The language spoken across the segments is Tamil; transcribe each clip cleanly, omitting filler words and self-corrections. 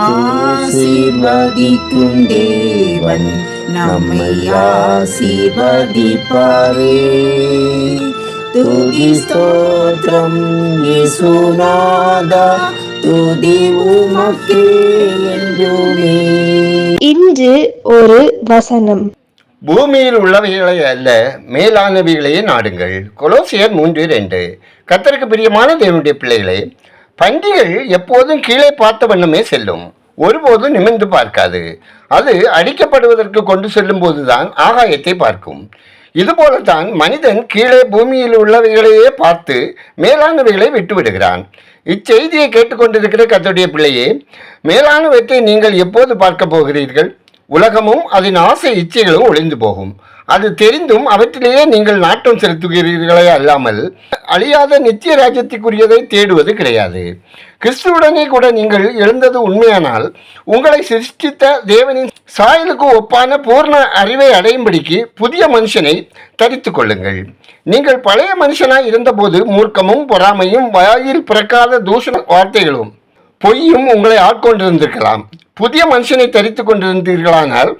ஆசீர்வதிக்கும் தேவன் நம்மை ஆசீர்வதிப்பாரே. துதி ஸ்தோத்திரம் இயேசுநாதா, துதி உமக்கே என்றுமே. இன்று ஒரு வசனம். பூமியில் உள்ளவைகளை அல்ல, மேலானவைகளையே நாடுங்கள். கொலோசியர் 3:2. கர்த்தருக்கு பிரியமான தேவனுடைய பிள்ளைகளே, பண்டிகள் எப்போதும் கீழே பார்த்த வண்ணமே செல்லும், ஒருபோதும் நிமிர்ந்து பார்க்காது. அது அடிக்கப்படுவதற்கு கொண்டு செல்லும் போதுதான் ஆகாயத்தை பார்க்கும். இதுபோலத்தான் மனிதன் கீழே பூமியில் உள்ளவைகளையே பார்த்து மேலானவைகளை விட்டு விடுகிறான். இச்செய்தியை கேட்டுக்கொண்டிருக்கிற கர்த்தருடைய பிள்ளையே, மேலானவற்றை நீங்கள் எப்போது பார்க்க போகிறீர்கள்? உலகமும் அதன் ஆசை இச்சைகளும் ஒளிந்து போகும். அது தெரிந்தும் அவற்றிலேயே நீங்கள் நாட்டம் செலுத்துகிறீர்களே அல்லாமல் அழியாத நித்திய ராஜ்யத்திற்குரியதை தேடுவது கிடையாது. கிறிஸ்துவுடனே கூட நீங்கள் எழுந்தது உண்மையானால், உங்களை சிருஷ்டித்த தேவனின் சாயலுக்கு ஒப்பான பூர்ண அறிவை அடையும்படிக்கு புதிய மனுஷனை தரித்து கொள்ளுங்கள். நீங்கள் பழைய மனுஷனாய் இருந்தபோது மூர்க்கமும் பொறாமையும் வாயில் பிறக்காத தூஷண வார்த்தைகளும் பொய்யும் உங்களை ஆட்கொண்டிருந்திருக்கலாம். புதிய மனுஷனை தரித்து கொண்டிருந்தீர்களானால்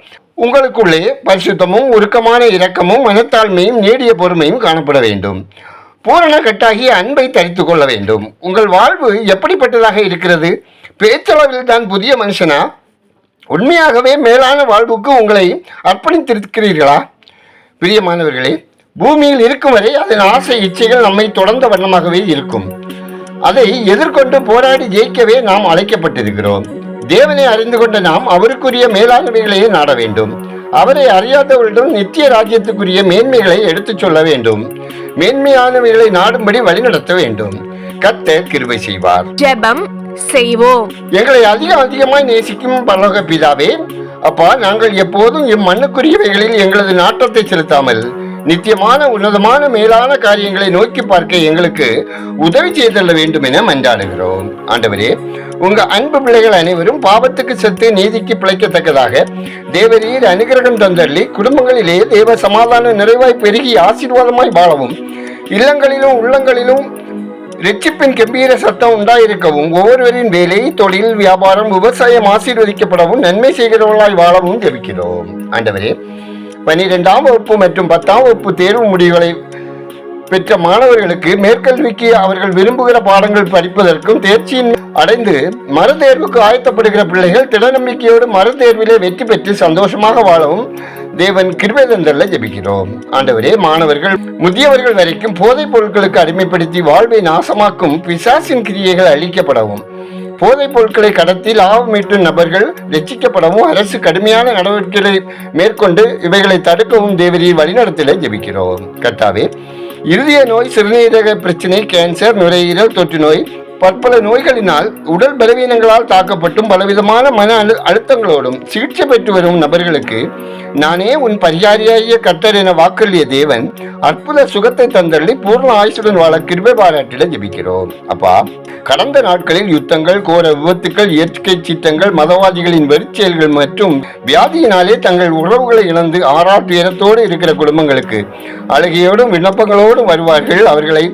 உங்களுக்குள்ளே பரிசுத்தமும் உருக்கமான இரக்கமும் மனத்தாழ்மையும் நீடிய பொறுமையும் காணப்பட வேண்டும். பூரண கட்டாகிய அன்பை தரித்து கொள்ள வேண்டும். உங்கள் வாழ்வு எப்படிப்பட்டதாக இருக்கிறது? பேச்சளவில் தான் புதிய மனுஷனா? உண்மையாகவே மேலான வாழ்வுக்கு உங்களை அர்ப்பணித்திருக்கிறீர்களா? பிரியமானவர்களே, பூமியில் இருக்கும் வரை அதன் ஆசை இச்சைகள் நம்மை தொடர்ந்த வண்ணமாகவே இருக்கும். அதை எதிர்கொண்டு போராடி ஜெயிக்கவே நாம் அழைக்கப்பட்டிருக்கிறோம். தேவனை அறிந்து கொண்ட நாம் அவருக்குரிய மேலானவைகளையே நாட வேண்டும். அவரை அறியாதவர்களிடம் நித்திய ராஜ்யத்துக்குரிய மேன்மைகளை எடுத்துச் சொல்ல வேண்டும். மேன்மையானவைகளை நாடும்படி வழிநடத்த வேண்டும். கர்த்தர் கிருபை செய்வார். ஜெபம் செய்வோம். எங்களை அதிகமாய் நேசிக்கும் பரலோக பிதாவே, அப்பா, நாங்கள் எப்போதும் இம்மண்ணுக்குரியவைகளில் எங்களது நாட்டத்தை செலுத்தாமல் நித்தியமான உன்னதமான மேலான காரியங்களை நோக்கி பார்க்க எங்களுக்கு உதவி செய்தள்ள வேண்டும் என மன்றாடுகிறோம். ஆண்டவரே, உங்க அன்பு பிள்ளைகள் அனைவரும் பாவத்துக்கு செத்து நீதிக்கு பிழைக்கத்தக்கதாக தேவரீர் அனுகிரகம் தந்தள்ளி குடும்பங்களிலே தேவ சமாதான நிறைவாய் பெருகி ஆசீர்வாதமாய் வாழவும், இல்லங்களிலும் உள்ளங்களிலும் இரட்சிப்பின் கம்பீர சத்தம் உண்டாயிருக்கவும், ஒவ்வொருவரின் வேலை, தொழில், வியாபாரம், விவசாயம் ஆசீர்வதிக்கப்படவும், நன்மை செய்கிறவர்களாய் வாழவும் ஜெபிக்கிறோம். ஆண்டவரே, 12ஆம் வகுப்பு மற்றும் 10ஆம் வகுப்பு தேர்வு முடிவுகளை பெற்ற மாணவர்களுக்கு மேற்கல்விக்கு அவர்கள் விரும்புகிற பாடங்கள் படிப்பதற்கும் தேர்ச்சியின் அடைந்து மறுதேர்வுக்கு ஆயத்தப்படுகிற பிள்ளைகள் திடநம்பிக்கையோடு மறுதேர்விலே வெற்றி பெற்று சந்தோஷமாக வாழவும் தேவன் கிருபை தந்தல்ல ஜெபிக்கிறோம். ஆண்டவரே, மாணவர்கள் முதியவர்கள் வரைக்கும் போதைப் பொருட்களுக்கு அடிமைப்படுத்தி வாழ்வை நாசமாக்கும் பிசாசின் கிரியைகள் அழிக்கப்படவும், போதைப் பொருட்களை கடத்தி லாபம் ஈட்டும் நபர்கள் ரட்சிக்கப்படவும் அரசு கடுமையான நடவடிக்கைகளை மேற்கொண்டு இவைகளை தடுக்கவும் தேவரீர் வழிநடத்தலை ஜெபிக்கிறோம். கர்த்தாவே, இருதய நோய், சிறுநீரக பிரச்சனை, கேன்சர், நுரையீரல் தொற்று நோய், பற்பல நோய்களினால் உடல் பலவீனங்களால் தாக்கப்பட்டும் பலவிதமான மன அழுத்தங்களோடும் சிகிச்சை பெற்று வரும் நபர்களுக்கு நானே உன் பரிகாரியாகிய கர்த்தர் என வாக்களிய தேவன் அற்புத சுகத்தை தந்தள்ளி பூர்ண ஆயுசுடன் வாழ கிருபை பாராட்டிட ஜெபிக்கிறோம். அப்பா, கடந்த நாட்களில் யுத்தங்கள், கோர விபத்துக்கள், இயற்கை சீற்றங்கள், மதவாதிகளின் வெறிச்செயல்கள் மற்றும் வியாதியினாலே தங்கள் உறவுகளை இழந்து ஆறாட்டுயரத்தோடு இருக்கிற குடும்பங்களுக்கு அழுகையோடும் விண்ணப்பங்களோடும் வருவார்கள். அவர்களை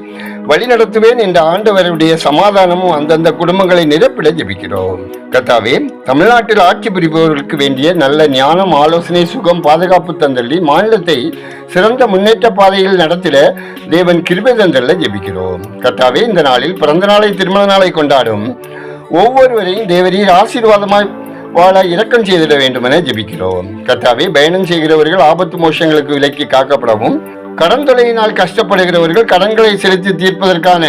வழிநடத்துவேன் என்ற ஆண்டவருடைய சமாதானமும் அந்தந்த குடும்பங்களை நிரப்பிட ஜெபிக்கிறோம். கர்த்தாவே, தமிழ்நாட்டில் ஆட்சி புரிபவர்களுக்கு வேண்டிய நல்ல ஞானம், ஆலோசனை, சுகம், பாதுகாப்பு தந்தள்ளி மாநிலத்தை சிறந்த முன்னேற்ற பாதையில் நடத்திட தேவன் கிருபை தந்தல்ல ஜெபிக்கிறோம். கர்த்தாவே, இந்த நாளில் பிறந்த நாளை, திருமண நாளை கொண்டாடும் ஒவ்வொருவரையும் தேவரீர் ஆசீர்வாதமாய் வாழ இரக்கம் செய்திட வேண்டும் என ஜெபிக்கிறோம். கர்த்தாவே, பயணம் செய்கிறவர்கள் ஆபத்து மோஷங்களுக்கு விலக்கி காக்கப்படவும், கடன் தொல்லையினால் கஷ்டப்படுகிறவர்கள் கடன்களை செலுத்தி தீர்ப்பதற்கான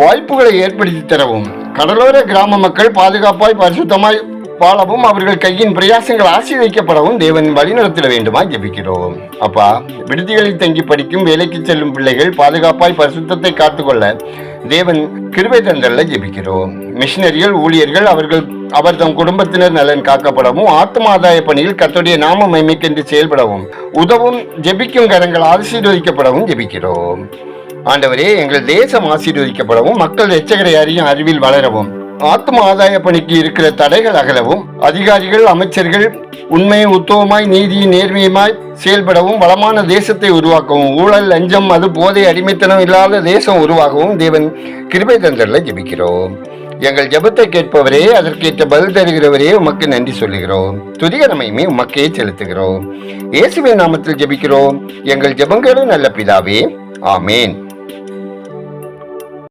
வாய்ப்புகளை ஏற்படுத்தி தரவும், கடலோர கிராம மக்கள் பாதுகாப்பாய் பரிசுத்தமாய் வாழவும், அவர்கள் கையின் பிரயாசங்கள் ஆசீர்வதிக்கப்படவும் தேவன் வழிநடத்திட வேண்டுமாய் ஜெபிக்கிறோம். அப்பா, விடுதிகளில் தங்கி படிக்கும் வேலைக்கு செல்லும் பிள்ளைகள் பாதுகாப்பாய் பரிசுத்தத்தை காத்துக்கொள்ள தேவன் கிருபை தந்தல்ல ஜெபிக்கிறோம். மிஷினரிகள், ஊழியர்கள் அவர் தம் குடும்பத்தினர் நலன் காக்கப்படவும், ஆத்ம ஆதாய பணியில் கர்த்தருடைய நாம மகிமைக்கென்று செயல்படவும் உதவும் ஜெபிக்கும் கரங்கள் ஆசீர்வதிக்கப்படவும் ஜெபிக்கிறோம். ஆண்டவரே, எங்கள் தேசம் ஆசீர்வதிக்கப்படவும், மக்கள் இரட்சகரை அறியும் அறிவில் வளரவும், ஆத்ம ஆதாய பணிக்கு இருக்கிற தடைகள் அகலவும், அதிகாரிகள், அமைச்சர்கள் உண்மையை உத்தவமாய் நீதியை நேர்மையுமாய் செயல்படவும், வளமான தேசத்தை உருவாக்கவும், ஊழல், லஞ்சம், அது போதை, அடிமைத்தனம் இல்லாத தேசம் உருவாகவும் தேவன் கிருபை தந்தல்ல ஜெபிக்கிறோம். எங்கள் ஜெபத்தை கேட்பவரே, அதற்கேற்ற பதில் தருகிறவரே, உமக்கு நன்றி சொல்லுகிறோம். துதிகரமையுமே உமக்கே செலுத்துகிறோம். இயேசுவின் நாமத்தில் ஜெபிக்கிறோம் எங்கள் ஜெபங்களும் நல்ல பிதாவே, ஆமேன்.